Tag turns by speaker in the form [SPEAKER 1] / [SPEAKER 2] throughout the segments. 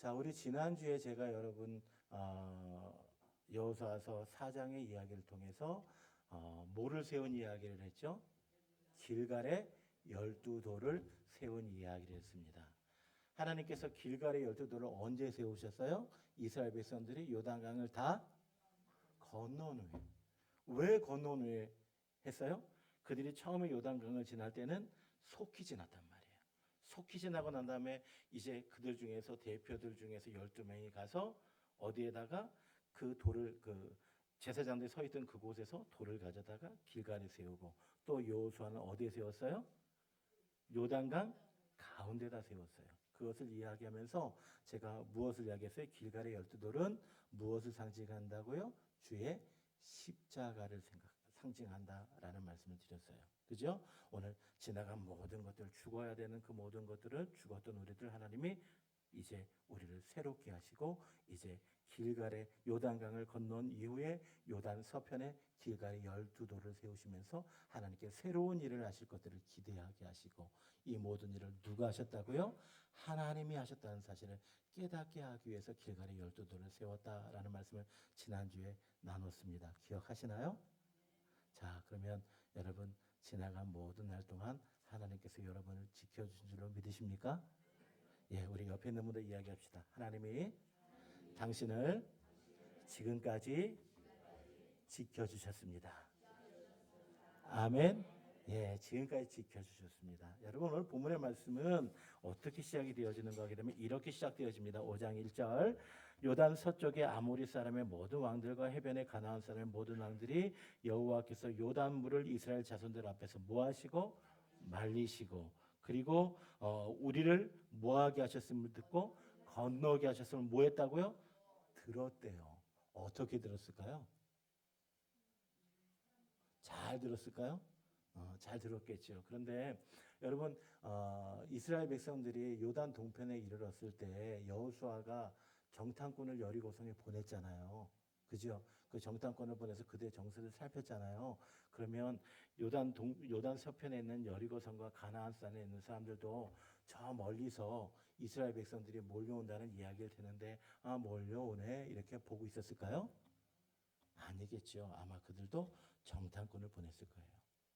[SPEAKER 1] 자, 우리 지난주에 제가 여러분 여호수아서 4장의 이야기를 통해서 뭐를 세운 이야기를 했죠? 길갈에 12돌을 세운 이야기를 했습니다. 하나님께서 길갈의 12돌을 언제 세우셨어요? 이스라엘 백성들이 요단강을 다 건너온 후에. 왜 건너온 후에 했어요? 그들이 처음에 요단강을 지날 때는 속히 지났단 말이에요. 속히 지나고 난 다음에 이제 그들 중에서 대표들 중에서 12명이 가서 어디에다가 그 돌을 제사장들이 서 있던 그곳에서 돌을 가져다가 길갈에 세우고, 또 여호수아는 어디에 세웠어요? 요단강 가운데다 세웠어요. 그것을 이야기하면서 제가 무엇을 이야기했어요? 길갈의 12돌은 무엇을 상징한다고요? 주의 십자가를 상징한다라는 말씀을 드렸어요. 그죠? 오늘 지나간 모든 것들, 죽어야 되는 그 모든 것들을, 죽었던 우리들 하나님이 이제 우리를 새롭게 하시고, 이제 길갈의 요단강을 건넌 이후에 요단 서편에 길갈의 12돌을 세우시면서 하나님께 새로운 일을 하실 것들을 기대하게 하시고, 이 모든 일을 누가 하셨다고요? 하나님이 하셨다는 사실을 깨닫게 하기 위해서 길갈의 12돌을 세웠다라는 말씀을 지난주에 나눴습니다. 기억하시나요? 자, 그러면 여러분, 지나간 모든 날 동안 하나님께서 여러분을 지켜주신 줄로 믿으십니까? 예, 우리 옆에 있는 분들 이야기합시다. 하나님이 당신을 지금까지 지켜주셨습니다. 아멘. 예, 지금까지 지켜주셨습니다. 여러분, 오늘 본문의 말씀은 어떻게 시작이 되어지는가 하게 되면 이렇게 시작되어집니다. 5장 1절. 요단 서쪽의 아모리 사람의 모든 왕들과 해변의 가나안 사람의 모든 왕들이 여호와께서 요단 물을 이스라엘 자손들 앞에서 뭐하시고 말리시고, 그리고 우리를 뭐하게 하셨음을 듣고 건너게 하셨음을 뭐했다고요? 들었대요. 어떻게 들었을까요? 잘 들었을까요? 잘 들었겠죠. 그런데 여러분, 이스라엘 백성들이 요단 동편에 이르렀을 때 여호수아가 정탐꾼을 여리고성에 보냈잖아요. 그죠? 그 정탐꾼을 보내서 그들의 정서를 살폈잖아요. 그러면 요단 서편에 있는 여리고성과 가나안 산에 있는 사람들도 저 멀리서 이스라엘 백성들이 몰려온다는 이야기를 듣는데, 몰려오네 이렇게 보고 있었을까요? 아니겠죠. 아마 그들도 정탐꾼을 보냈을 거예요.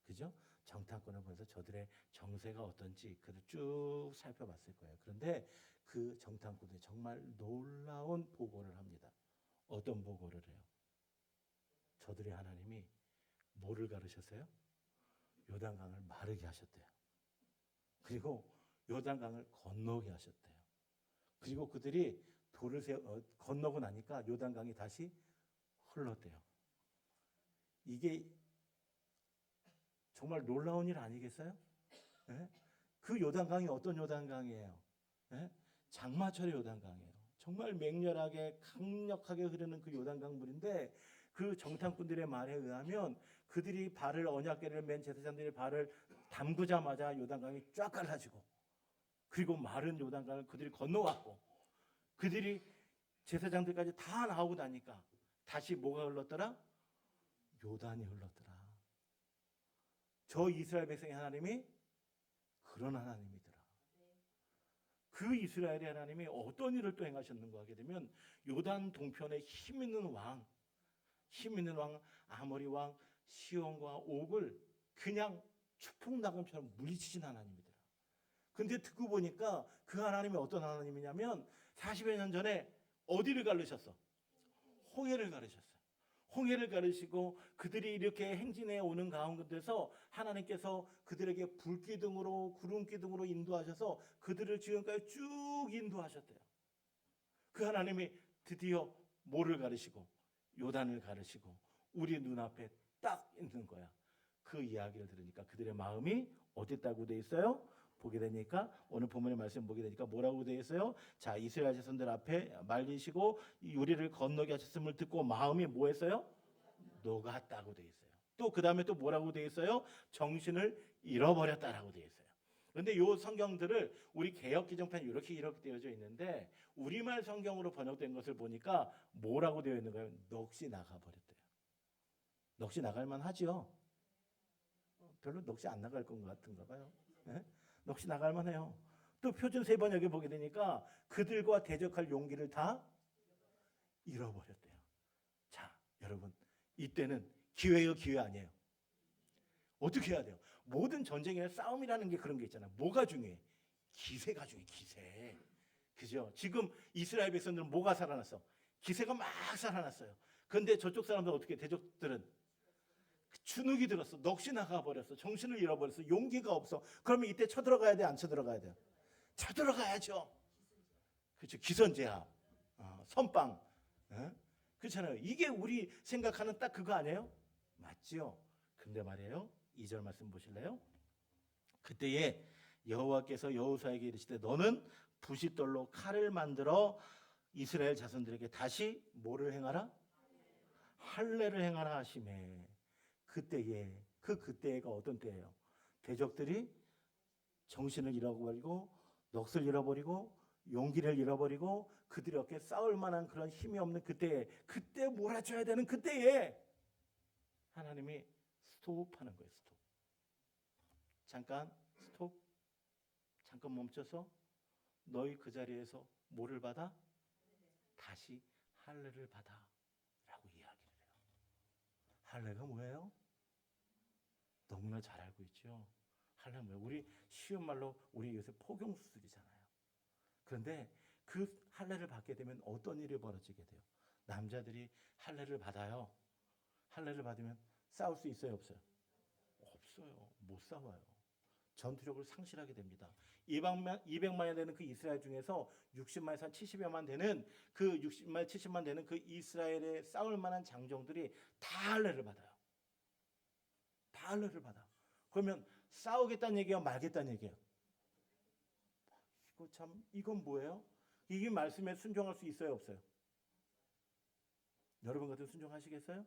[SPEAKER 1] 그죠? 정탐꾼을 보내서 저들의 정세가 어떤지 그들 쭉 살펴봤을 거예요. 그런데 그 정탐꾼이 정말 놀라운 보고를 합니다. 어떤 보고를 해요? 저들의 하나님이 뭐를 가르셨어요? 요단강을 마르게 하셨대요. 그리고 요단강을 건너게 하셨대요. 그리고 그들이 돌을 건너고 나니까 요단강이 다시 흘렀대요. 이게 정말 놀라운 일 아니겠어요? 예? 그 요단강이 어떤 요단강이에요? 예? 장마철의 요단강이에요. 정말 맹렬하게 강력하게 흐르는 그 요단강 물인데, 그 정탐꾼들의 말에 의하면 그들이 발을, 언약궤를 맨 제사장들의 발을 담그자마자 요단강이 쫙 갈라지고, 그리고 마른 요단강을 그들이 건너왔고, 그들이 제사장들까지 다 나오고 나니까 다시 뭐가 흘렀더라? 요단이 흘렀더라. 저 이스라엘 백성의 하나님이 그런 하나님이더라. 그 이스라엘의 하나님이 어떤 일을 또 행하셨는가 하게 되면, 요단 동편에 힘 있는 왕 아모리 왕 시온과 옥을 그냥 추풍낙원처럼 물리치신 하나님이더라. 근데 듣고 보니까 그 하나님이 어떤 하나님이냐면 40여 년 전에 어디를 가르셨어? 홍해를 가르셨어요. 홍해를 가르시고 그들이 이렇게 행진해 오는 가운데서 하나님께서 그들에게 불기둥으로 구름기둥으로 인도하셔서 그들을 지금까지 쭉 인도하셨대요. 그 하나님이 드디어 뭐를 가르시고 요단을 가르시고 우리 눈앞에 딱 있는 거야. 그 이야기를 들으니까 그들의 마음이 어땠다고 돼 있어요? 보게 되니까, 오늘 본문의 말씀 보게 되니까 뭐라고 되어 있어요? 자, 이스라엘 자손들 앞에 말리시고 우리를 건너게 하셨음을 듣고 마음이 뭐 했어요? 녹았다고 되어 있어요. 또 그 다음에 또 뭐라고 되어 있어요? 정신을 잃어버렸다라고 되어 있어요. 그런데 요 성경들을 우리 개역 기정편이 이렇게 되어져 있는데, 우리말 성경으로 번역된 것을 보니까 뭐라고 되어 있는 거예요? 넋이 나가버렸대요. 넋이 나갈만 하죠? 별로 넋이 안 나갈 것 같은가 봐요. 네? 넋이 나갈만 해요. 또 표준 세 번역에 보게 되니까 그들과 대적할 용기를 다 잃어버렸대요. 자, 여러분, 이때는 기회예요, 기회 아니에요? 어떻게 해야 돼요? 모든 전쟁에 싸움이라는 게 그런 게 있잖아요. 뭐가 중요해? 기세가 중요해, 기세. 그죠? 지금 이스라엘 백성들은 뭐가 살아났어? 기세가 막 살아났어요. 그런데 저쪽 사람들 어떻게, 대적들은 주눅이 들었어. 넋이 나가버렸어. 정신을 잃어버렸어. 용기가 없어. 그러면 이때 쳐들어가야 돼, 안 쳐들어가야 돼요? 쳐들어가야죠. 그렇죠. 기선제압, 선빵. 그렇잖아요. 이게 우리 생각하는 딱 그거 아니에요? 맞죠? 근데 말이에요. 2절 말씀 보실래요? 그때에 여호와께서 여호수아에게 이르시되 너는 부싯돌로 칼을 만들어 이스라엘 자손들에게 다시 뭐를 행하라? 할례를 행하라 하시매. 그때에, 그때가 어떤 때예요? 대적들이 정신을 잃어버리고 넋을 잃어버리고 용기를 잃어버리고 그들이 어깨 싸울 만한 그런 힘이 없는 그때에, 그때 몰아줘야 되는 그때에 하나님이 스톱하는 거예요. 스톱. 잠깐 스톱. 잠깐 멈춰서 너희 그 자리에서 뭐를 받아? 다시 할례를 받아 라고 이야기를 해요. 할례가 뭐예요? 너무나 잘 알고 있죠. 할례가 뭐예요? 우리 쉬운 말로 우리 요새 포경수술이잖아요. 그런데 그 할례를 받게 되면 어떤 일이 벌어지게 돼요? 남자들이 할례를 받아요. 할례를 받으면 싸울 수 있어요, 없어요? 없어요. 못 싸워요. 전투력을 상실하게 됩니다. 200만이 되는 그 이스라엘 중에서 60만에서 한 70여만 되는 그 60만, 70만 되는 그 이스라엘에 싸울 만한 장정들이 다 할례를 받아요. 다 할례를 받아. 그러면 싸우겠다는 얘기예요, 말겠다는 얘기예요? 이거 참, 이건 뭐예요? 이게 말씀에 순종할 수 있어요, 없어요? 여러분 같은 순종하시겠어요?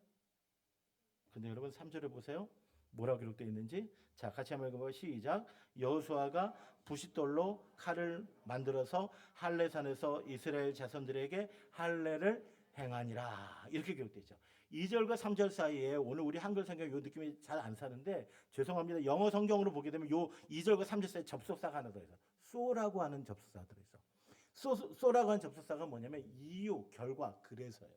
[SPEAKER 1] 근데 여러분 3절을 보세요. 뭐라고 기록되어 있는지. 자, 같이 한번 읽어봐요. 시작. 여호수아가 부싯돌로 칼을 만들어서 할례산에서 이스라엘 자손들에게 할례를 행하니라. 이렇게 기록되어 있죠. 2절과 3절 사이에 오늘 우리 한글 성경 요 느낌이 잘 안 사는데 죄송합니다. 영어 성경으로 보게 되면 요 2절과 3절 사이에 접속사가 하나 더 있어요. so라고 하는 접속사가 들어있어. so라고 하는 접속사가 뭐냐면 이유, 결과, 그래서예요.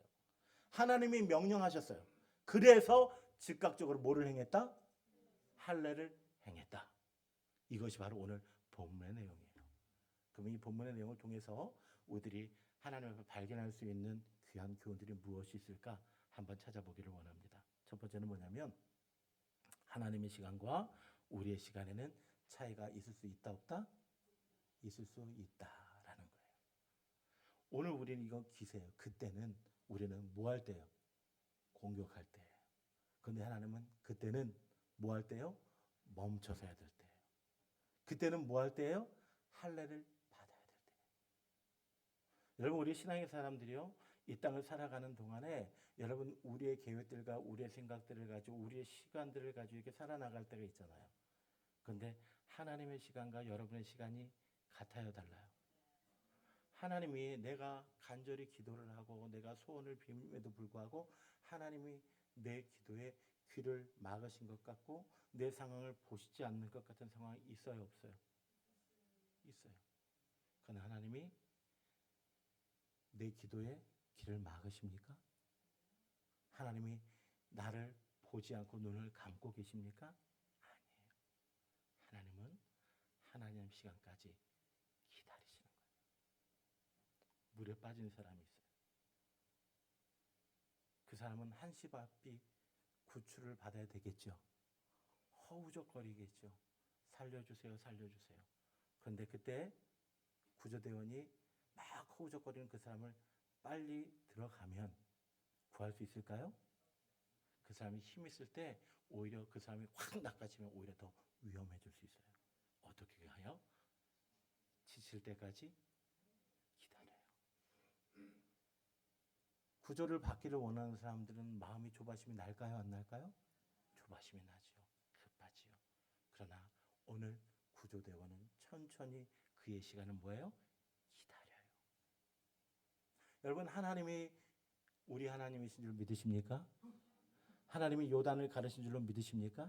[SPEAKER 1] 하나님이 명령하셨어요. 그래서 즉각적으로 뭐를 행했다? 할례를 행했다. 이것이 바로 오늘 본문의 내용이에요. 그럼 이 본문의 내용을 통해서 우리들이 하나님 앞에 발견할 수 있는 귀한 교훈들이 무엇이 있을까 한번 찾아보기를 원합니다. 첫 번째는 뭐냐면 하나님의 시간과 우리의 시간에는 차이가 있을 수 있다 없다? 있을 수 있다라는 거예요. 오늘 우리는 이건 기세예요. 그때는 우리는 뭐 할 때요? 공격할 때. 그런데 하나님은 그때는 뭐 할 때요? 멈춰서 해야 될 때예요. 그때는 뭐 할 때예요? 할례를 받아야 될 때예요. 여러분 우리 신앙의 사람들이요. 이 땅을 살아가는 동안에 여러분 우리의 계획들과 우리의 생각들을 가지고 우리의 시간들을 가지고 이렇게 살아나갈 때가 있잖아요. 그런데 하나님의 시간과 여러분의 시간이 같아요, 달라요? 하나님이 내가 간절히 기도를 하고 내가 소원을 빌음에도 불구하고 하나님이 내 기도에 귀를 막으신 것 같고 내 상황을 보시지 않는 것 같은 상황이 있어요, 없어요? 있어요. 그러나 하나님이 내 기도에 귀를 막으십니까? 하나님이 나를 보지 않고 눈을 감고 계십니까? 아니에요. 하나님은 하나님 시간까지 기다리시는 거예요. 물에 빠진 사람이 있어요. 그 사람은 한시바삐 구출을 받아야 되겠죠. 허우적거리겠죠. 살려주세요, 살려주세요. 그런데 그때 구조대원이 막 허우적거리는 그 사람을 빨리 들어가면 구할 수 있을까요? 그 사람이 힘 있을 때 오히려 그 사람이 확 낚아치면 오히려 더 위험해질 수 있어요. 어떻게 하여? 지칠 때까지 기다려요. 구조를 받기를 원하는 사람들은 마음이 조바심이 날까요, 안 날까요? 조바심이 나지요. 급하지요. 그러나 오늘 구조대원은 천천히 그의 시간은 뭐예요? 기다려요. 여러분 하나님이 우리 하나님이신 줄 믿으십니까? 하나님이 요단을 가르신 줄로 믿으십니까?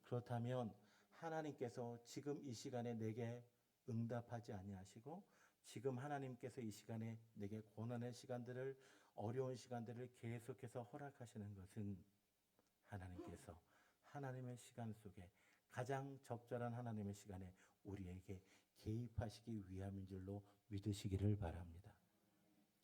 [SPEAKER 1] 그렇다면 하나님께서 지금 이 시간에 내게 응답하지 아니하시고 지금 하나님께서 이 시간에 내게 고난의 시간들을 어려운 시간들을 계속해서 허락하시는 것은 하나님께서 하나님의 시간 속에 가장 적절한 하나님의 시간에 우리에게 개입하시기 위함인 줄로 믿으시기를 바랍니다.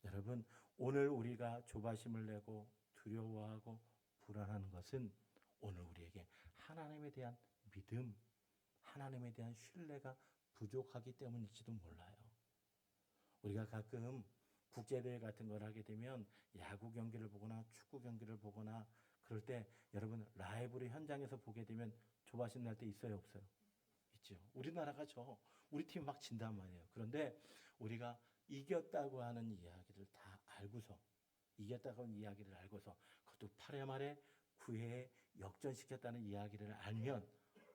[SPEAKER 1] 여러분, 오늘 우리가 조바심을 내고 두려워하고 불안한 것은 오늘 우리에게 하나님에 대한 믿음, 하나님에 대한 신뢰가 부족하기 때문일지도 몰라요. 우리가 가끔 국제대회 같은 걸 하게 되면 야구 경기를 보거나 축구 경기를 보거나 그럴 때 여러분 라이브로 현장에서 보게 되면 조바심 날 때 있어요, 없어요? 있죠. 우리나라가 우리 팀 막 진단 말이에요. 그런데 우리가 이겼다고 하는 이야기를 다 알고서 이겼다고 하는 이야기를 알고서 그것도 8회 말에 9회에 역전시켰다는 이야기를 알면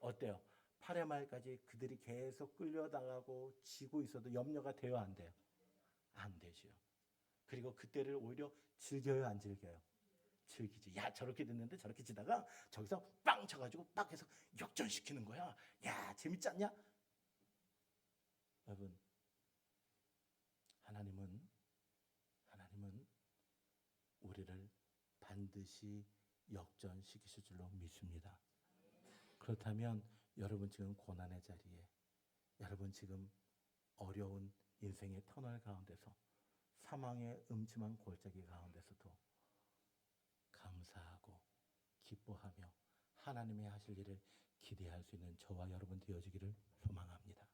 [SPEAKER 1] 어때요? 8회 말까지 그들이 계속 끌려다가고 지고 있어도 염려가 돼요, 안 돼요? 안 되죠. 그리고 그때를 오히려 즐겨요, 안 즐겨요? 즐기지. 야, 저렇게 됐는데 저렇게 지다가 저기서 빵 쳐가지고 빡 해서 역전시키는 거야. 야, 재밌지 않냐? 여러분, 하나님은 우리를 반드시 역전시키실 줄로 믿습니다. 그렇다면 여러분 지금 고난의 자리에, 여러분 지금 어려운 인생의 터널 가운데서 사망의 음침한 골짜기 가운데서도 감사하고 기뻐하며 하나님의 하실 일을 기대할 수 있는 저와 여러분 되어지기를 소망합니다.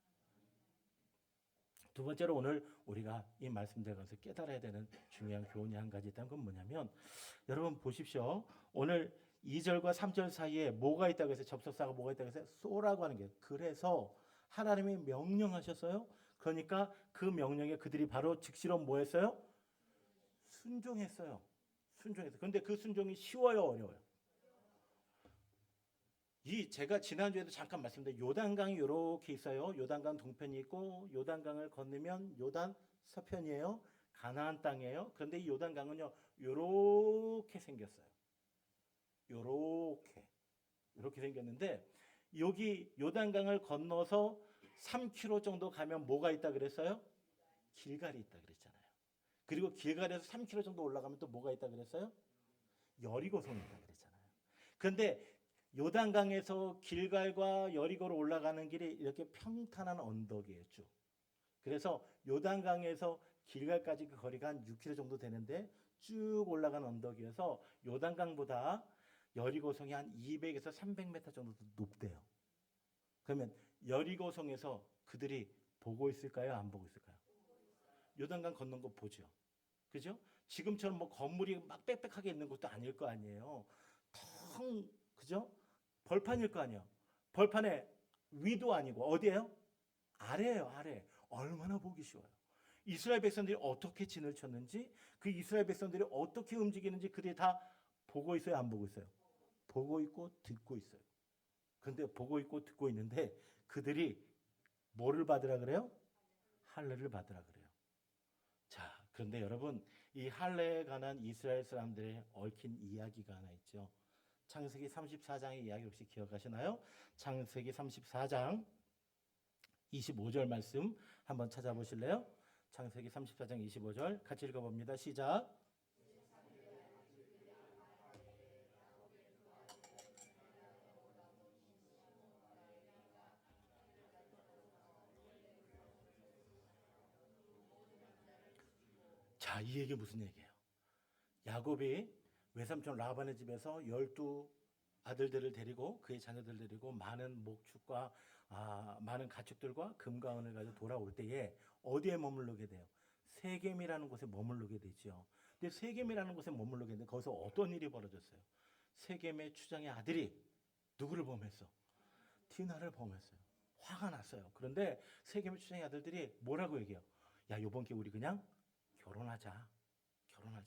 [SPEAKER 1] 두 번째로 오늘 우리가 이 말씀들 가운데서 깨달아야 되는 중요한 교훈이 한 가지 있다는 건 뭐냐면 여러분 보십시오. 오늘 2절과 3절 사이에 뭐가 있다고 해서 접속사가 뭐가 있다고 해서 쏘라고 하는 게 그래서 하나님이 명령하셨어요. 그러니까 그 명령에 그들이 바로 즉시로 뭐 했어요? 순종했어요. 순종했어요. 그런데 그 순종이 쉬워요, 어려워요? 제가 지난주에도 잠깐 말씀드린 요단강이 이렇게 있어요. 요단강 동편이 있고 요단강을 건너면 요단 서편이에요. 가나안 땅이에요. 그런데 이 요단강은요. 이렇게 생겼어요. 이렇게 생겼는데 여기 요단강을 건너서 3km 정도 가면 뭐가 있다 그랬어요? 길갈이 있다 그랬잖아요. 그리고 길갈에서 3km 정도 올라가면 또 뭐가 있다 그랬어요? 여리고성이 있다 그랬잖아요. 그런데 요단강에서 길갈과 여리고로 올라가는 길이 이렇게 평탄한 언덕이에요, 쭉. 그래서 요단강에서 길갈까지 그 거리가 한 6km 정도 되는데 쭉 올라간 언덕이어서 요단강보다 여리고성이 한 200에서 300m 정도 높대요. 그러면 여리고성에서 그들이 보고 있을까요? 안 보고 있을까요? 요단강 건넌 거 보죠. 그죠? 지금처럼 뭐 건물이 막 빽빽하게 있는 것도 아닐 거 아니에요. 그죠? 벌판일 거 아니에요. 벌판에 위도 아니고 어디예요? 아래예요, 아래. 얼마나 보기 쉬워요. 이스라엘 백성들이 어떻게 진을 쳤는지, 그 이스라엘 백성들이 어떻게 움직이는지 그들이 다 보고 있어요, 안 보고 있어요? 보고 있고 듣고 있어요. 그런데 보고 있고 듣고 있는데 그들이 뭐를 받으라 그래요? 할례를 받으라 그래요. 자, 그런데 여러분 이 할례에 관한 이스라엘 사람들의 얽힌 이야기가 하나 있죠. 창세기 34장의 이야기 혹시 기억하시나요? 창세기 34장 25절 말씀 한번 찾아보실래요? 창세기 34장 25절 같이 읽어봅니다. 시작. 자, 이 얘기 무슨 얘기예요? 야곱이 외삼촌 라반의 집에서 12 아들들을 데리고 그의 자녀들을 데리고 많은 목축과 많은 가축들과 금과 은을 가지고 돌아올 때에 어디에 머무르게 돼요? 세겜이라는 곳에 머무르게 되죠. 근데 세겜이라는 곳에 머무르게 되는데 거기서 어떤 일이 벌어졌어요? 세겜의 추장의 아들이 누구를 범했어? 디나를 범했어요. 화가 났어요. 그런데 세겜의 추장의 아들들이 뭐라고 얘기해요? 야, 이번 기회 우리 그냥 결혼하자.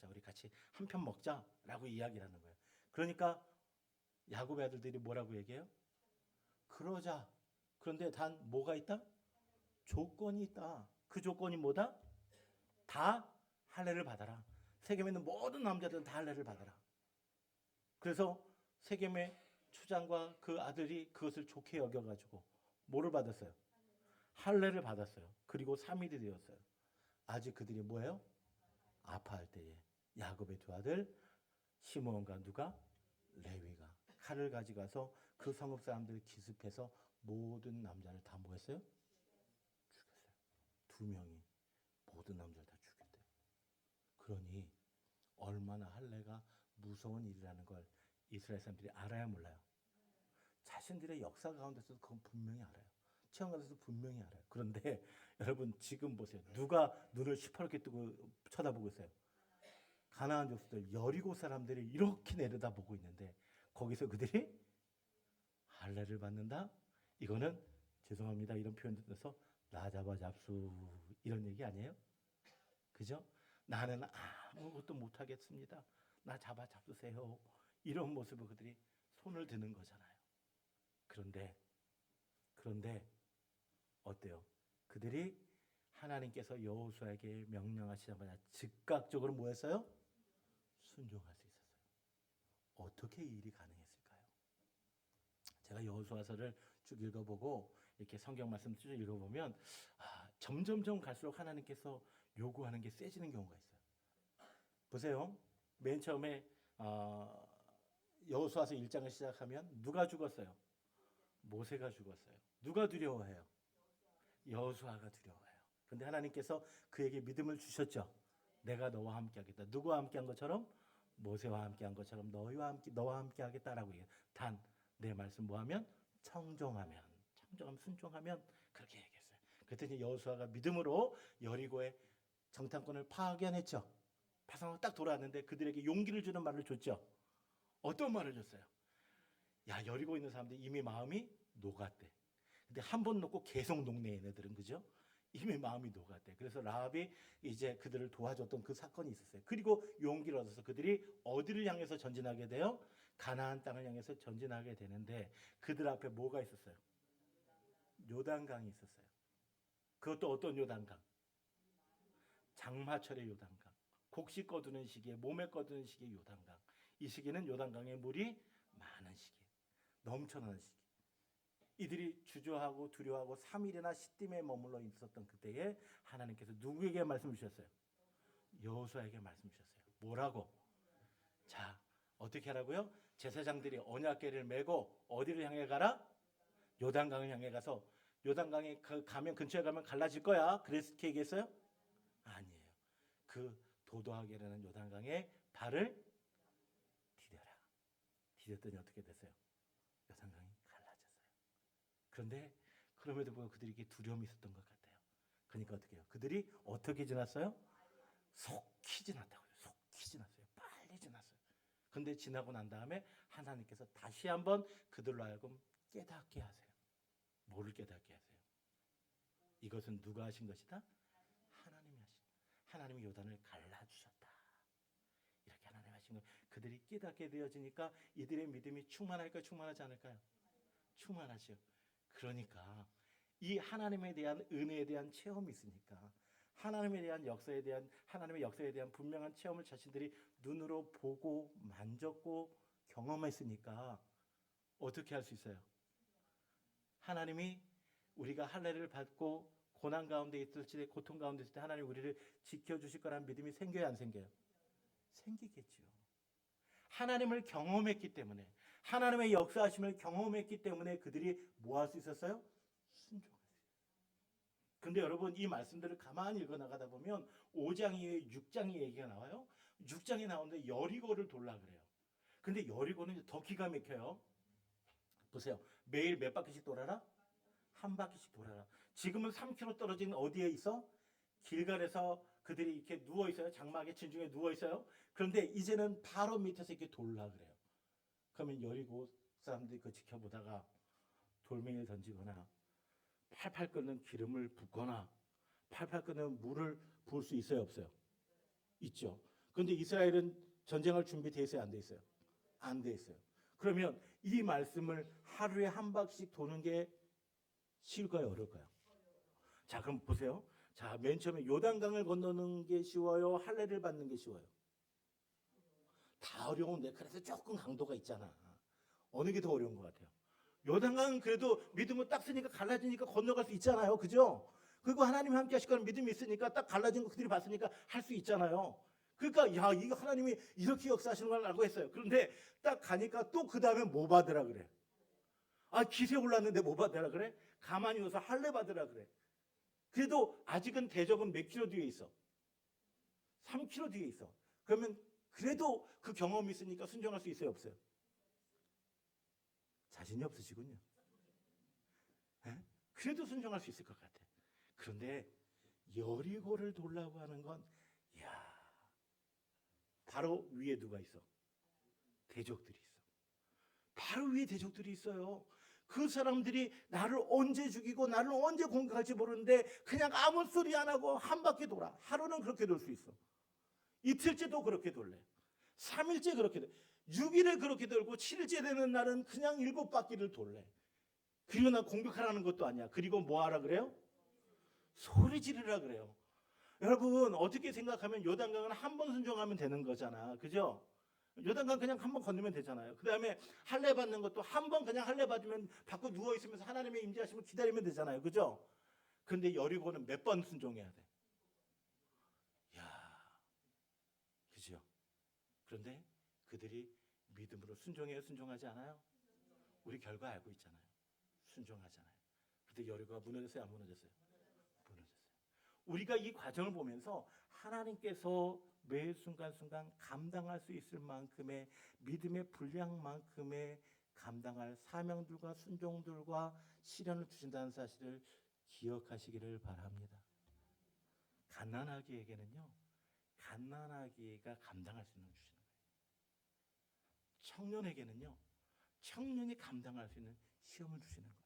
[SPEAKER 1] 우리 같이 한 편 먹자라고 이야기를 하는 거예요. 그러니까 야곱의 아들들이 뭐라고 얘기해요? 그러자. 그런데 단 뭐가 있다? 조건이 있다. 그 조건이 뭐다? 다 할례를 받아라. 세겜에 있는 모든 남자들은 다 할례를 받아라. 그래서 세겜의 추장과 그 아들이 그것을 좋게 여겨가지고 뭐를 받았어요? 할례를 받았어요. 그리고 3일이 되었어요. 아직 그들이 뭐예요? 아파할 때에 야곱의 두 아들 시므온과 누가? 레위가 칼을 가져가서 그 성읍 사람들을 기습해서 모든 남자를 다 뭐했어요? 죽였어요. 2명이 모든 남자를 다 죽였대요. 그러니 얼마나 할례가 무서운 일이라는 걸 이스라엘 사람들이 알아야 몰라요. 자신들의 역사 가운데서도 그건 분명히 알아요. 체험 가운데서 분명히 알아요. 그런데 여러분 지금 보세요. 누가 눈을 시퍼렇게 뜨고 쳐다보고 있어요? 가나안 족속들 여리고 사람들이 이렇게 내려다보고 있는데 거기서 그들이 할례를 받는다? 이거는 죄송합니다. 이런 표현 듣면서 나 잡아 잡수 이런 얘기 아니에요? 그죠? 나는 아무것도 못하겠습니다. 나 잡아 잡수세요. 이런 모습을 그들이 손을 드는 거잖아요. 그런데 어때요? 그들이 하나님께서 여호수아에게 명령하시자마자 즉각적으로 뭐 했어요? 순종할 수 있었어요. 어떻게 이 일이 가능했을까요? 제가 여호수아서를 쭉 읽어보고 이렇게 성경 말씀 쭉 읽어보면 점점점 갈수록 하나님께서 요구하는 게 세지는 경우가 있어요. 보세요. 맨 처음에 여호수아서 1장을 시작하면 누가 죽었어요? 모세가 죽었어요. 누가 두려워해요? 여호수아가 두려워해요. 그런데 하나님께서 그에게 믿음을 주셨죠. 내가 너와 함께하겠다. 누구와 함께한 것처럼? 모세와 함께한 것처럼 너와 함께하겠다라고 해요. 단 내 말씀 뭐하면? 청정하면 순종하면 그렇게 얘기했어요. 그랬더니 여호수아가 믿음으로 여리고의 정탐꾼을 파견했죠. 파송하고 딱 돌아왔는데 그들에게 용기를 주는 말을 줬죠. 어떤 말을 줬어요? 야, 여리고 있는 사람들이 이미 마음이 녹았대. 근데 한 번 녹고 계속 녹네 얘네들은, 그죠? 이미 마음이 녹았대. 그래서 라합이 이제 그들을 도와줬던 그 사건이 있었어요. 그리고 용기를 얻어서 그들이 어디를 향해서 전진하게 돼요? 가나안 땅을 향해서 전진하게 되는데 그들 앞에 뭐가 있었어요? 요단강이 있었어요. 그것도 어떤 요단강? 장마철의 요단강. 곡식 거두는 시기에, 몸에 거두는 시기의 요단강. 이 시기는 요단강의 물이 많은 시기, 넘쳐나는 시기. 이들이 주저하고 두려워하고 3일이나 시딤에 머물러 있었던 그때에 하나님께서 누구에게 말씀을 주셨어요? 여호수아에게 말씀 주셨어요. 뭐라고? 자, 어떻게 하라고요? 제사장들이 언약궤를 메고 어디를 향해 가라? 요단강을 향해 가서 요단강에 가면 근처에 가면 갈라질 거야. 그렇게 얘기했어요? 아니에요. 그 도도하게라는 요단강에 발을 디뎌라. 디뎠더니 어떻게 됐어요? 요단강이 갈라졌어요. 그런데 그럼에도 불구하고 그들에게 두려움이 있었던 것 같아요. 그러니까 어떻게 해요? 그들이 어떻게 지났어요? 속히 지났다고요. 속히 지났어요. 빨리 지났어요. 근데 지나고 난 다음에 하나님께서 다시 한번 그들로 하여금 깨닫게 하세요. 뭐를 깨닫게 하세요? 이것은 누가 하신 것이다? 하나님이 하신. 하나님이 요단을 갈라주셨다. 이렇게 하나님 하신 거. 그들이 깨닫게 되어지니까 이들의 믿음이 충만할까요? 충만하지 않을까요? 충만하죠. 그러니까 이 하나님에 대한 은혜에 대한 체험이 있으니까 하나님에 대한 역사에 대한 하나님의 역사에 대한 분명한 체험을 자신들이 눈으로 보고 만졌고 경험했으니까 어떻게 할 수 있어요? 하나님이 우리가 할례를 받고 고난 가운데 있을 때, 고통 가운데 있을 때 하나님 우리를 지켜주실 거라는 믿음이 생겨요, 안 생겨요? 생기겠죠. 하나님을 경험했기 때문에, 하나님의 역사하심을 경험했기 때문에 그들이 뭐 할 수 있었어요? 순종할 수 있어요. 근데 여러분 이 말씀들을 가만히 읽어나가다 보면 5장 이후에 6장의 얘기가 나와요. 6장이 나오는데 여리고를 돌라 그래요. 근데 여리고는 더 기가 막혀요. 보세요. 매일 몇 바퀴씩 돌아라? 한 바퀴씩 돌아라. 지금은 3km 떨어진 어디에 있어? 길갈에서 그들이 이렇게 누워 있어요. 장막의 진중에 누워 있어요. 그런데 이제는 바로 밑에서 이렇게 돌라 그래요. 그러면 여리고 사람들이 그 지켜보다가 돌멩이를 던지거나 팔팔 끓는 기름을 붓거나 팔팔 끓는 물을 부을 수 있어요, 없어요? 있죠. 그런데 이스라엘은 전쟁할 준비돼 있어요, 안 돼 있어요? 안 돼 있어요. 그러면 이 말씀을 하루에 한 바퀴씩 도는 게 쉬울까요, 어려울까요? 자, 그럼 보세요. 자, 맨 처음에 요단강을 건너는 게 쉬워요, 할례를 받는 게 쉬워요? 다 어려운데 그래서 조금 강도가 있잖아. 어느 게 더 어려운 것 같아요? 요단강은 그래도 믿음을 딱 쓰니까 갈라지니까 건너갈 수 있잖아요. 그죠? 그리고 하나님이 함께 하실 거는 믿음이 있으니까 딱 갈라진 거 그들이 봤으니까 할 수 있잖아요. 그러니까 야, 이거 하나님이 이렇게 역사하시는 걸 알고 했어요. 그런데 딱 가니까 또 그 다음에 뭐 받으라 그래? 아, 기세 올랐는데 뭐 받으라 그래? 가만히 누워서 할례 받으라 그래. 그래도 아직은 대적은 몇 킬로 뒤에 있어? 3킬로 뒤에 있어. 그러면 그래도 그 경험이 있으니까 순종할 수 있어요, 없어요? 자신이 없으시군요. 에? 그래도 순종할 수 있을 것 같아. 그런데 여리고를 돌라고 하는 건, 야, 바로 위에 누가 있어? 대적들이 있어. 바로 위에 대적들이 있어요. 그 사람들이 나를 언제 죽이고 나를 언제 공격할지 모르는데 그냥 아무 소리 안 하고 한 바퀴 돌아. 하루는 그렇게 돌 수 있어. 이틀째도 그렇게 돌래. 3일째 그렇게 돌래. 6일에 그렇게 돌고 7일째 되는 날은 그냥 7바퀴를 돌래. 그리고 나 공격하라는 것도 아니야. 그리고 뭐 하라 그래요? 소리 지르라 그래요. 여러분 어떻게 생각하면 요단강은 한 번 순종하면 되는 거잖아. 그죠? 요단강 그냥 한 번 건너면 되잖아요. 그 다음에 할례 받는 것도 한 번 그냥 할례 받으면 받고 누워 있으면서 하나님의 임재하심을 기다리면 되잖아요. 그죠? 그런데 여리고는 몇 번 순종해야 돼? 야, 그죠? 그런데 그들이 믿음으로 순종해요, 순종하지 않아요? 우리 결과 알고 있잖아요. 순종하잖아요. 그때 여리고가 무너졌어요, 안 무너졌어요? 무너졌어요. 우리가 이 과정을 보면서 하나님께서 매 순간순간 감당할 수 있을 만큼의 믿음의 분량만큼의 감당할 사명들과 순종들과 시련을 주신다는 사실을 기억하시기를 바랍니다. 갓난아기에게는요, 갓난아기가 감당할 수 있는 걸 주시는 거예요. 청년에게는요, 청년이 감당할 수 있는 시험을 주시는 거예요.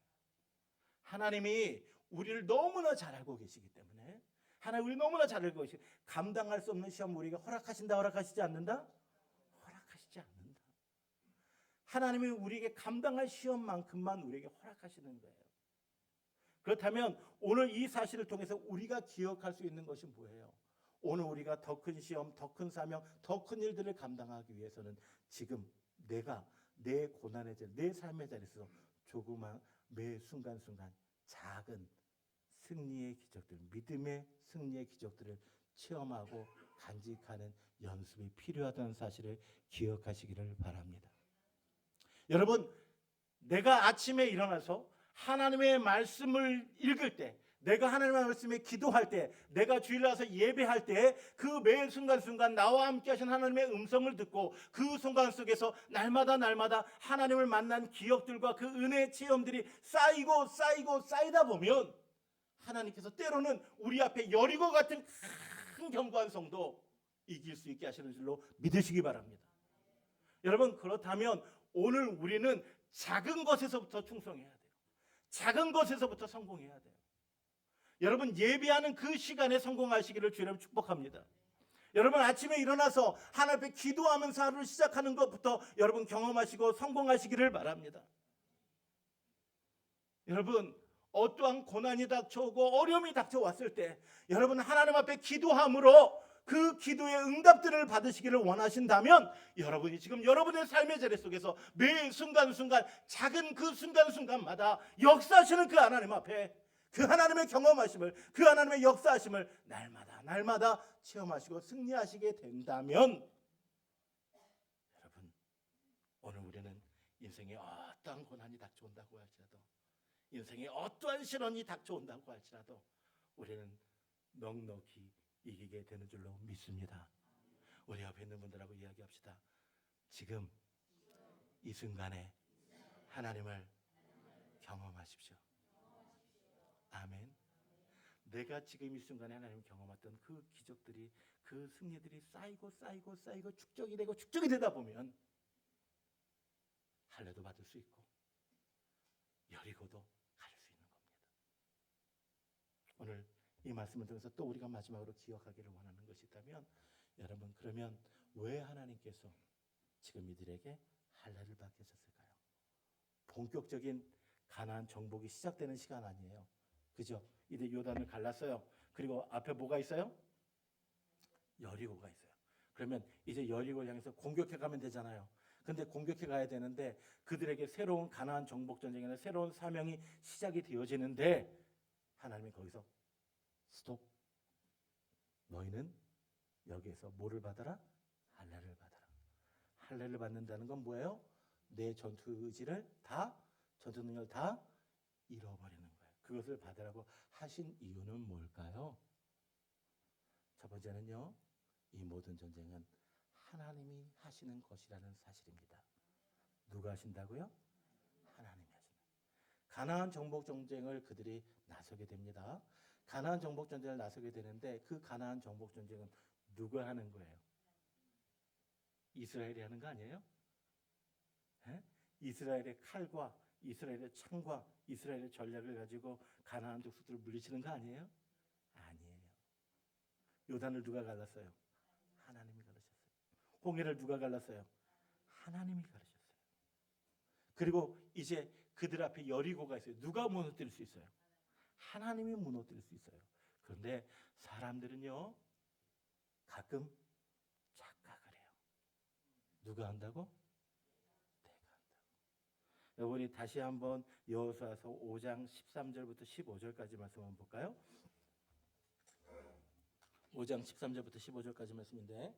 [SPEAKER 1] 하나님이 우리를 너무나 잘 알고 계시기 때문에, 하나님 우리 너무나 잘 알고 계시고, 감당할 수 없는 시험 우리에게 허락하신다, 허락하시지 않는다? 허락하시지 않는다. 하나님이 우리에게 감당할 시험만큼만 우리에게 허락하시는 거예요. 그렇다면 오늘 이 사실을 통해서 우리가 기억할 수 있는 것이 뭐예요? 오늘 우리가 더 큰 시험, 더 큰 사명, 더 큰 일들을 감당하기 위해서는 지금 내가 내 고난의 자리, 내 삶의 자리에서 조그만 매 순간순간 작은 승리의 기적들, 믿음의 승리의 기적들을 체험하고 간직하는 연습이 필요하다는 사실을 기억하시기를 바랍니다. 여러분, 내가 아침에 일어나서 하나님의 말씀을 읽을 때, 내가 하나님의 말씀에 기도할 때, 내가 주일 나서 예배할 때 그 매 순간순간 나와 함께 하신 하나님의 음성을 듣고 그 순간 속에서 날마다 하나님을 만난 기억들과 그 은혜의 체험들이 쌓이다 보면 하나님께서 때로는 우리 앞에 여리고 같은 큰 견고한 성도 이길 수 있게 하시는 줄로 믿으시기 바랍니다. 여러분, 그렇다면 오늘 우리는 작은 것에서부터 충성해야 돼요. 작은 것에서부터 성공해야 돼요. 여러분, 예배하는 그 시간에 성공하시기를 주님 축복합니다. 여러분, 아침에 일어나서 하나님 앞에 기도하면서 하루를 시작하는 것부터 여러분 경험하시고 성공하시기를 바랍니다. 여러분, 어떠한 고난이 닥쳐오고 어려움이 닥쳐왔을 때 여러분 하나님 앞에 기도함으로 그 기도의 응답들을 받으시기를 원하신다면 여러분이 지금 여러분의 삶의 자리 속에서 매 순간순간 작은 그 순간순간마다 역사하시는 그 하나님 앞에 그 하나님의 경험하심을, 그 하나님의 역사하심을 날마다 체험하시고 승리하시게 된다면 여러분, 오늘 우리는 인생에 어떠한 고난이 닥쳐온다고 할지라도, 인생에 어떠한 시련이 닥쳐온다고 할지라도 우리는 넉넉히 이기게 되는 줄로 믿습니다. 우리 옆에 있는 분들하고 이야기합시다. 지금 이 순간에 하나님을 경험하십시오. 아멘. 내가 지금 이 순간에 하나님을 경험했던 그 기적들이, 그 승리들이 쌓이고 축적이 되다 보면 할례도 받을 수 있고 여리고도 갈 수 있는 겁니다. 오늘 이 말씀을 통해서 또 우리가 마지막으로 기억하기를 원하는 것이 있다면, 여러분, 그러면 왜 하나님께서 지금 이들에게 할례를 받게 하셨을까요? 본격적인 가나안 정복이 시작되는 시간 아니에요. 그죠? 이제 요단을 갈랐어요. 그리고 앞에 뭐가 있어요? 여리고가 있어요. 그러면 이제 여리고를 향해서 공격해 가면 되잖아요. 근데 공격해 가야 되는데 그들에게 새로운 가나안 정복 전쟁이나 새로운 사명이 시작이 되어지는데 하나님이 거기서 스톱. 너희는 여기에서 뭐를 받아라? 할례를 받아라. 할례를 받는다는 건 뭐예요? 내 전투 의지를 다, 전투 능력을 다 잃어버리는 거예요. 그것을 받으라고 하신 이유는 뭘까요? 첫 번째는요, 이 모든 전쟁은 하나님이 하시는 것이라는 사실입니다. 누가 하신다고요? 하나님이 하신다. 가나안 정복 전쟁을 그들이 나서게 됩니다. 가나안 정복 전쟁을 나서게 되는데 그 가나안 정복 전쟁은 누가 하는 거예요? 이스라엘이 하는 거 아니에요? 에? 이스라엘의 칼과 이스라엘의 창과 이스라엘의 전략을 가지고 가나안 족속들을 물리치는 거 아니에요? 아니에요. 요단을 누가 갈랐어요? 하나님이 갈르셨어요. 홍해를 누가 갈랐어요? 하나님이 갈르셨어요. 그리고 이제 그들 앞에 여리고가 있어요. 누가 무너뜨릴 수 있어요? 하나님이 무너뜨릴 수 있어요. 그런데 사람들은요, 가끔 착각을 해요. 누가 한다고? 내가 한다고. 여러분이 다시 한번 여호수아서 5장 13절부터 15절까지 말씀 한번 볼까요? 5장 13절부터 15절까지 말씀인데,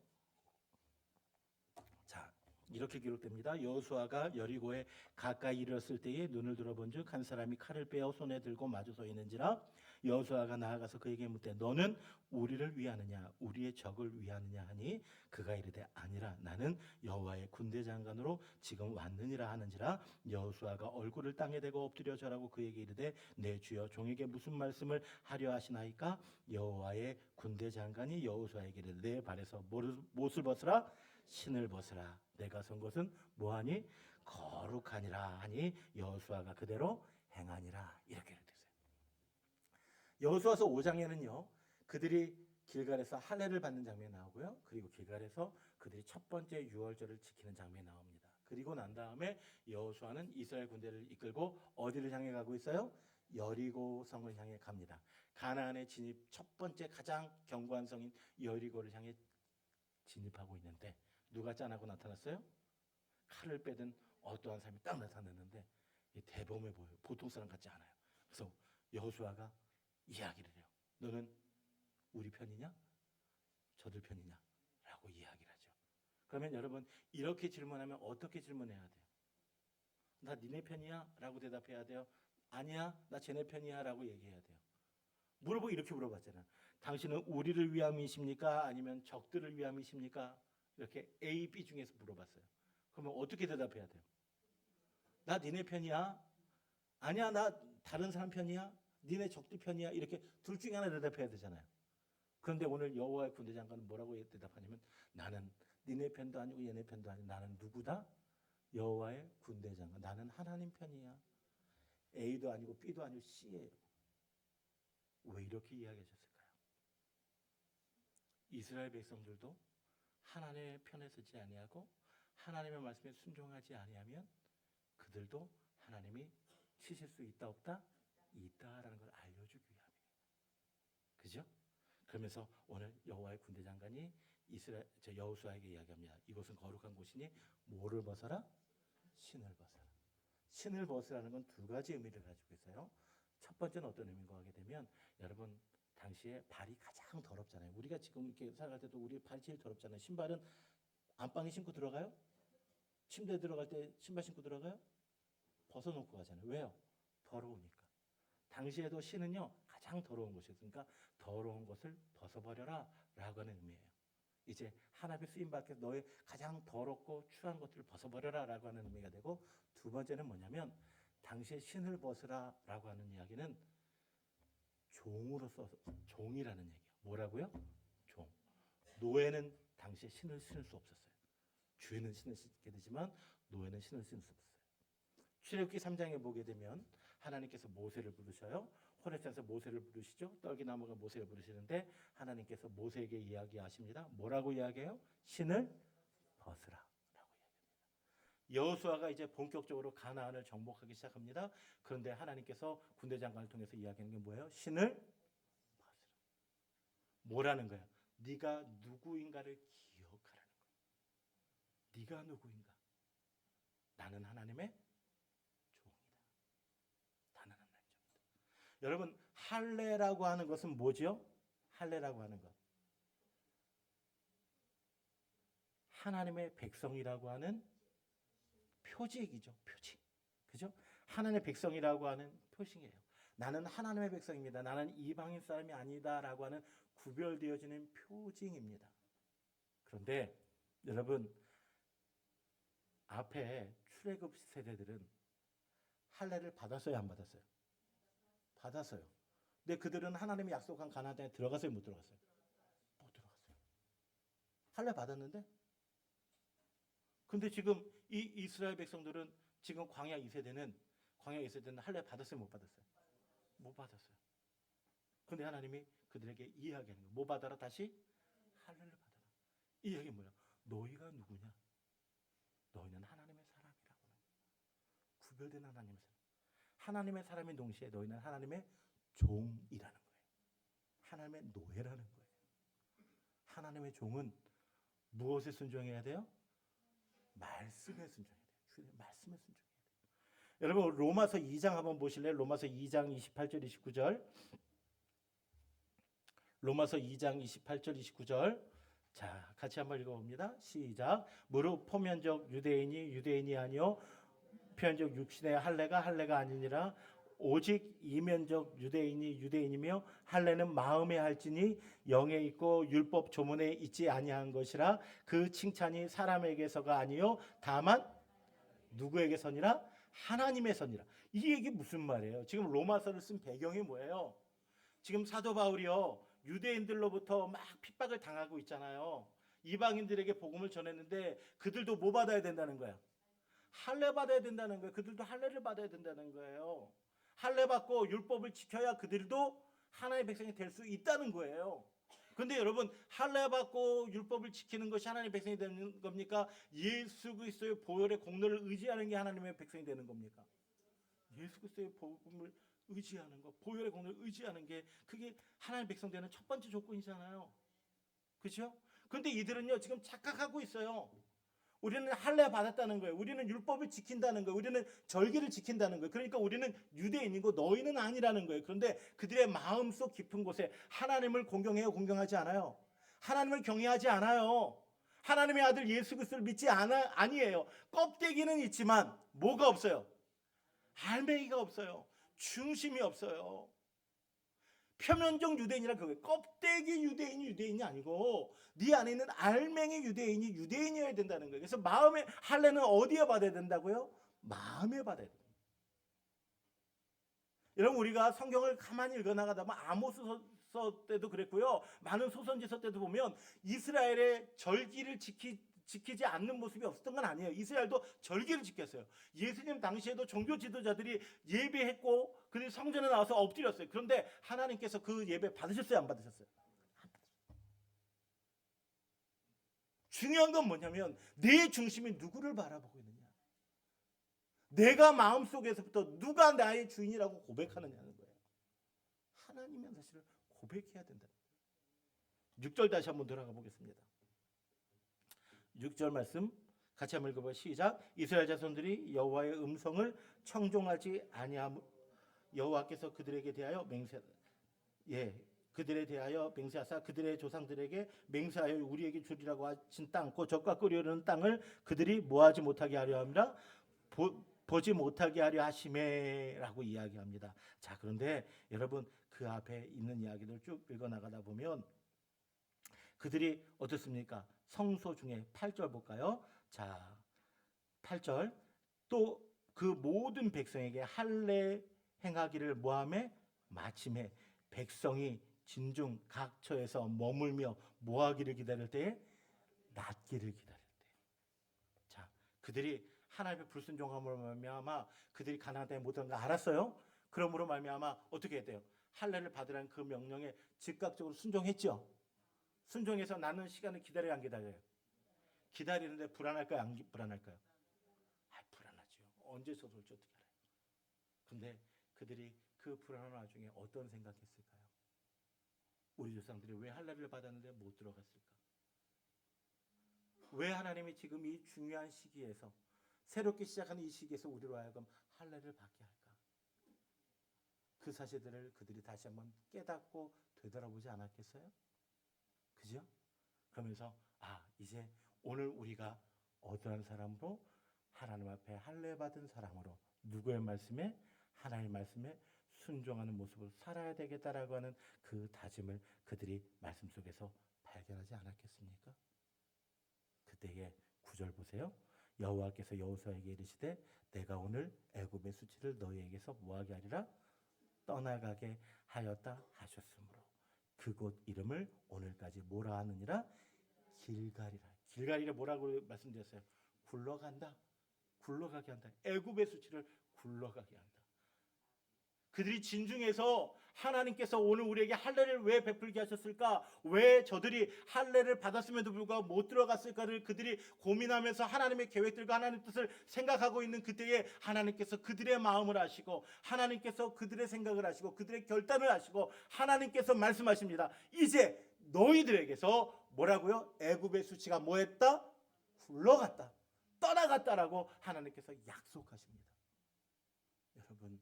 [SPEAKER 1] 자, 이렇게 기록됩니다. 여호수아가 여리고에 가까이 이르렀을 때에 눈을 들어본즉 한 사람이 칼을 빼어 손에 들고 마주 서 있는지라. 여호수아가 나아가서 그에게 묻되 너는 우리를 위하느냐 우리의 적을 위하느냐 하니 그가 이르되 아니라 나는 여호와의 군대 장관으로 지금 왔느니라 하는지라. 여호수아가 얼굴을 땅에 대고 엎드려 절하고 그에게 이르되 내 주여 종에게 무슨 말씀을 하려 하시나이까. 여호와의 군대 장관이 여호수아에게 이르되 내 발에서 못을 벗으라. 신을 벗으라. 내가 선 것은 뭐하니? 거룩하니라 하니 여호수아가 그대로 행하니라. 이렇게 됐어요. 여호수아서 5장에는요. 그들이 길갈에서 할례를 받는 장면이 나오고요. 그리고 길갈에서 그들이 첫 번째 유월절을 지키는 장면이 나옵니다. 그리고 난 다음에 여호수아는 이스라엘 군대를 이끌고 어디를 향해 가고 있어요? 여리고 성을 향해 갑니다. 가나안의 진입 첫 번째 가장 견고한 성인 여리고를 향해 진입하고 있는데 누가 짠하고 나타났어요? 칼을 빼든 어떠한 사람이 딱 나타났는데 대범해 보여요. 보통 사람 같지 않아요. 그래서 여호수아가 이야기를 해요. 너는 우리 편이냐? 저들 편이냐? 라고 이야기를 하죠. 그러면 여러분 이렇게 질문하면 어떻게 질문해야 돼요? 나 니네 편이야? 라고 대답해야 돼요? 아니야, 나 쟤네 편이야? 라고 얘기해야 돼요. 물어보고 이렇게 물어봤잖아요. 당신은 우리를 위함이십니까? 아니면 적들을 위함이십니까? 이렇게 A, B 중에서 물어봤어요. 그러면 어떻게 대답해야 돼요? 나 니네 편이야? 아니야, 나 다른 사람 편이야? 니네 적들 편이야? 이렇게 둘 중에 하나 대답해야 되잖아요. 그런데 오늘 여호와의 군대 장관은 뭐라고 대답하냐면 나는 니네 편도 아니고 얘네 편도 아니고 나는 누구다? 여호와의 군대 장관. 나는 하나님 편이야. A도 아니고 B도 아니고 C예요. 왜 이렇게 이야기하셨을까요? 이스라엘 백성들도 하나님의 편에 서지 아니하고 하나님의 말씀에 순종하지 아니하면 그들도 하나님이 치실 수 있다 없다? 있다라는 걸 알려주기 위함이에요. 그죠? 그러면서 오늘 여호와의 군대 장관이 여호수아에게 이야기합니다. 이곳은 거룩한 곳이니 뭐를 벗어라? 신을 벗어라. 신을 벗으라는 건 두 가지 의미를 가지고 있어요. 첫 번째는 어떤 의미인가 하게 되면 여러분 당시에 발이 가장 더럽잖아요. 우리가 지금 이렇게 살아갈 때도 우리 발이 제일 더럽잖아요. 신발은 안방에 신고 들어가요? 침대에 들어갈 때 신발 신고 들어가요? 벗어놓고 가잖아요. 왜요? 더러우니까. 당시에도 신은요 가장 더러운 곳이었으니까 더러운 것을 벗어버려라 라고 하는 의미예요. 이제 하나님의 쓰임받게 너의 가장 더럽고 추한 것들을 벗어버려라 라고 하는 의미가 되고, 두 번째는 뭐냐면 당시에 신을 벗으라 라고 하는 이야기는 종으로서 종이라는 얘기예요. 뭐라고요? 종. 노예는 당시에 신을 신을 수 없었어요. 주인은 신을 신게 되지만 노예는 신을 신을 수 없었어요. 출애굽기 3장에 보게 되면 하나님께서 모세를 부르셔요. 호렙산에서 모세를 부르시죠. 떨기나무가 모세를 부르시는데 하나님께서 모세에게 이야기하십니다. 뭐라고 이야기해요? 신을 벗으라 라고 이야기합니다. 여호수아가 이제 본격적으로 가나안을 정복하기 시작합니다. 그런데 하나님께서 군대 장관을 통해서 이야기하는 게 뭐예요? 신을 벗으라. 뭐라는 거예요? 네가 누구인가를 기억하라는 거예요. 네가 누구인가? 나는 하나님의 종이다. 나는 하나님의 종이다. 여러분, 할례라고 하는 것은 뭐지요? 할례라고 하는 것. 하나님의 백성이라고 하는 표직이죠. 표직. 그죠? 하나님의 백성이라고 하는 표식이에요. 나는 하나님의 백성입니다. 나는 이방인 사람이 아니다라고 하는 구별되어지는 표징입니다. 그런데 여러분, 앞에 출애굽 세대들은 할례를 받았어요, 안 받았어요? 받았어요. 근데 그들은 하나님이 약속한 가나안 땅에 들어갔어요, 못 들어갔어요? 못 들어갔어요. 할례 받았는데, 근데 지금 이 이스라엘 백성들은 지금 광야 2세대는 할례 받았어요, 못 받았어요? 못 받았어요. 근데 하나님이 그들에게 이야기하는 거예요. 뭐 받아라? 다시 할례를 받아라. 이 얘기 뭐야? 너희가 누구냐? 너희는 하나님의 사람이라고 하는 거예요. 구별된 하나님의 사람. 하나님의 사람인 동시에 너희는 하나님의 종이라는 거예요. 하나님의 노예라는 거예요. 하나님의 종은 무엇에 순종해야 돼요? 말씀에 순종해야 돼요. 주의 말씀에 순종해야 돼요. 여러분, 로마서 2장 한번 보실래요? 로마서 2장 28절 29절. 로마서 2장 28절 29절. 자, 같이 한번 읽어봅니다. 시작. 무릇 포면적 유대인이 아니요 표면적 육신의 할례가 아니니라. 오직 이면적 유대인이며 할례는 마음에 할지니 영에 있고 율법 조문에 있지 아니한 것이라. 그 칭찬이 사람에게서가 아니요 다만 누구에게서니라? 하나님의 선이라. 이 얘기 무슨 말이에요? 지금 로마서를 쓴 배경이 뭐예요? 지금 사도 바울이요, 유대인들로부터 막 핍박을 당하고 있잖아요. 이방인들에게 복음을 전했는데 그들도 뭐 받아야 된다는 거야? 할례 받아야 된다는 거예요. 그들도 할례를 받아야 된다는 거예요. 할례 받고 율법을 지켜야 그들도 하나님의 백성이 될 수 있다는 거예요. 근데 여러분, 할례 받고 율법을 지키는 것이 하나님의 백성이 되는 겁니까? 예수 그리스도의 보혈의 공로를 의지하는 게 하나님의 백성이 되는 겁니까? 예수 그리스도의 복음을 의지하는 것, 보혈의 공로를 의지하는 게 그게 하나님의 백성 되는 첫 번째 조건이잖아요. 그렇죠? 근데 이들은요, 지금 착각하고 있어요. 우리는 할례 받았다는 거예요. 우리는 율법을 지킨다는 거예요. 우리는 절기를 지킨다는 거예요. 그러니까 우리는 유대인이고 너희는 아니라는 거예요. 그런데 그들의 마음속 깊은 곳에 하나님을 공경해요, 공경하지 않아요? 하나님을 경외하지 않아요. 하나님의 아들 예수 그리스도를 믿지 아니에요. 껍데기는 있지만 뭐가 없어요? 알맹이가 없어요. 중심이 없어요. 표면적 유대인이라 그거예요. 껍데기 유대인이 아니고 네 안에 있는 알맹이 유대인이어야 된다는 거예요. 그래서 마음의 할례는 어디에 받아야 된다고요? 마음에 받아야 돼요. 여러분, 우리가 성경을 가만히 읽어나가다 보면 아모스서 때도 그랬고요, 많은 소선지서 때도 보면 이스라엘의 절기를 지키지 않는 모습이 없었던 건 아니에요. 이스라엘도 절기를 지켰어요. 예수님 당시에도 종교 지도자들이 예배했고 그들이 성전에 나와서 엎드렸어요. 그런데 하나님께서 그 예배 받으셨어요, 안 받으셨어요? 중요한 건 뭐냐면 내 중심이 누구를 바라보고 있느냐, 내가 마음속에서부터 누가 나의 주인이라고 고백하느냐는 거예요. 하나님의 사실을 고백해야 된다. 6절 다시 한번 돌아가 보겠습니다. 6절 말씀 같이 한번 읽어봐요. 시작. 이스라엘 자손들이 여호와의 음성을 청종하지 아니함, 여호와께서 그들에게 대하여 그들에 대하여 맹세하사 그들의 조상들에게 맹세하여 우리에게 주리라고 하신 땅, 곧 젖과 꿀이 흐르는 땅을 그들이 뭐하지 못하게 하려 함이라. 보지 못하게 하려 하심에라고 이야기합니다. 자, 그런데 여러분, 그 앞에 있는 이야기를 쭉 읽어 나가다 보면 그들이 어떻습니까? 성소 중에 8절 볼까요? 자, 8절. 또 그 모든 백성에게 할례 행하기를 모함에 마침에 백성이 진중 각처에서 머물며 뭐하기를 기다릴 때에 낫기를 기다릴 때. 자, 그들이 하나님의 불순종함으로 말미암아 그들이 가나안 땅에 못 들어간 거 알았어요. 그러므로 말미암아 어떻게 해야 돼요? 할례를 받으라는 그 명령에 즉각적으로 순종했죠. 순종해서 나는 시간을 기다려야 안 기다려요? 기다리는데 불안할까요, 안 불안할까요? 불안하죠. 언제 저 올지 어떻게 알아요? 근데 그들이 그 불안한 와중에 어떤 생각했을까요? 우리 조상들이 왜 할례를 받았는데 못 들어갔을까? 왜 하나님이 지금 이 중요한 시기에서 새롭게 시작하는 이 시기에서 우리로 하여금 할례를 받게 할까? 그 사실들을 그들이 다시 한번 깨닫고 되돌아보지 않았겠어요? 그죠? 그러면서 이제 오늘 우리가 어떠한 사람으로 하나님 앞에 할례 받은 사람으로 누구의 말씀에 하나님의 말씀에 순종하는 모습을 살아야 되겠다라고 하는 그 다짐을 그들이 말씀 속에서 발견하지 않았겠습니까? 그때의 9절 보세요. 여호와께서 여호수아에게 이르시되 내가 오늘 애굽의 수치를 너희에게서 뭐하게 하리라? 떠나가게 하였다 하셨으므로 그곳 이름을 오늘까지 뭐라 하느니라? 길갈이라. 길갈이라 뭐라고 말씀드렸어요? 굴러간다. 굴러가게 한다. 애굽의 수치를 굴러가게 한다. 그들이 진중해서 하나님께서 오늘 우리에게 할례를 왜 베풀게 하셨을까? 왜 저들이 할례를 받았음에도 불구하고 못 들어갔을까를 그들이 고민하면서 하나님의 계획들과 하나님의 뜻을 생각하고 있는 그때에 하나님께서 그들의 마음을 아시고 하나님께서 그들의 생각을 아시고 그들의 결단을 아시고 하나님께서 말씀하십니다. 이제 너희들에게서 뭐라고요? 애굽의 수치가 뭐했다? 굴러갔다. 떠나갔다라고 하나님께서 약속하십니다. 여러분,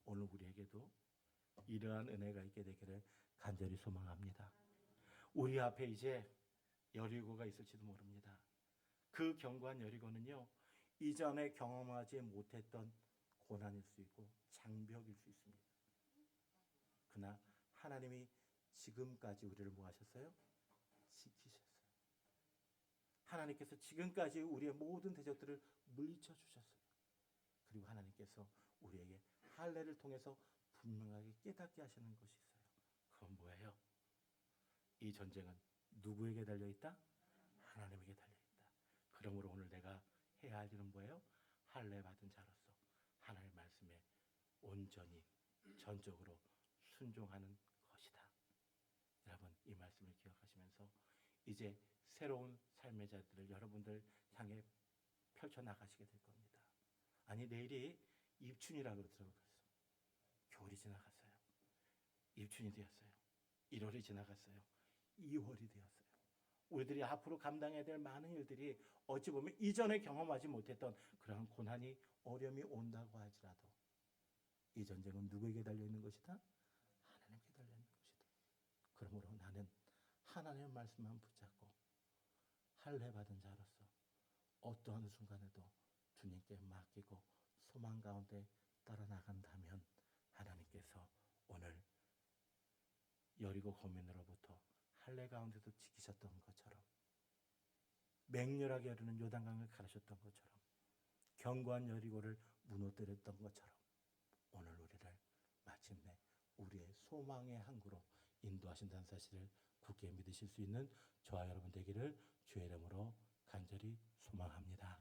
[SPEAKER 1] 오늘 우리에게도 이러한 은혜가 있게 되기를 간절히 소망합니다. 우리 앞에 이제 여리고가 있을지도 모릅니다. 그 견고한 여리고는요, 이전에 경험하지 못했던 고난일 수 있고 장벽일 수 있습니다. 그러나 하나님이 지금까지 우리를 뭐 하셨어요? 지키셨어요. 하나님께서 지금까지 우리의 모든 대적들을 물리쳐 주셨어요. 그리고 하나님께서 우리에게 할례를 통해서 분명하게 깨닫게 하시는 것이 있어요. 그건 뭐예요? 이 전쟁은 누구에게 달려있다? 하나님에게 달려있다. 그러므로 오늘 내가 해야 할 일은 뭐예요? 할례 받은 자로서 하나님의 말씀에 온전히 전적으로 순종하는 것이다. 여러분, 이 말씀을 기억하시면서 이제 새로운 삶의 자리들을 여러분들 향해 펼쳐나가시게 될 겁니다. 아니, 내일이 입춘이라고 들어갔어. 겨울이 지나갔어요. 입춘이 되었어요. 1월이 지나갔어요. 2월이 되었어요. 우리들이 앞으로 감당해야 될 많은 일들이 어찌 보면 이전에 경험하지 못했던 그러한 고난이 어려움이 온다고 할지라도 이 전쟁은 누구에게 달려있는 것이다? 하나님께 달려있는 것이다. 그러므로 나는 하나님의 말씀만 붙잡고 할례 받은 자로서 어떠한 순간에도 주님께 맡기고 소망 가운데 따라 나간다면 하나님께서 오늘 여리고 고민으로부터 할례 가운데도 지키셨던 것처럼 맹렬하게 흐르는 요단강을 가르셨던 것처럼 견고한 여리고를 무너뜨렸던 것처럼 오늘 우리를 마침내 우리의 소망의 항구로 인도하신다는 사실을 굳게 믿으실 수 있는 저와 여러분 되기를 주의 이름으로 간절히 소망합니다.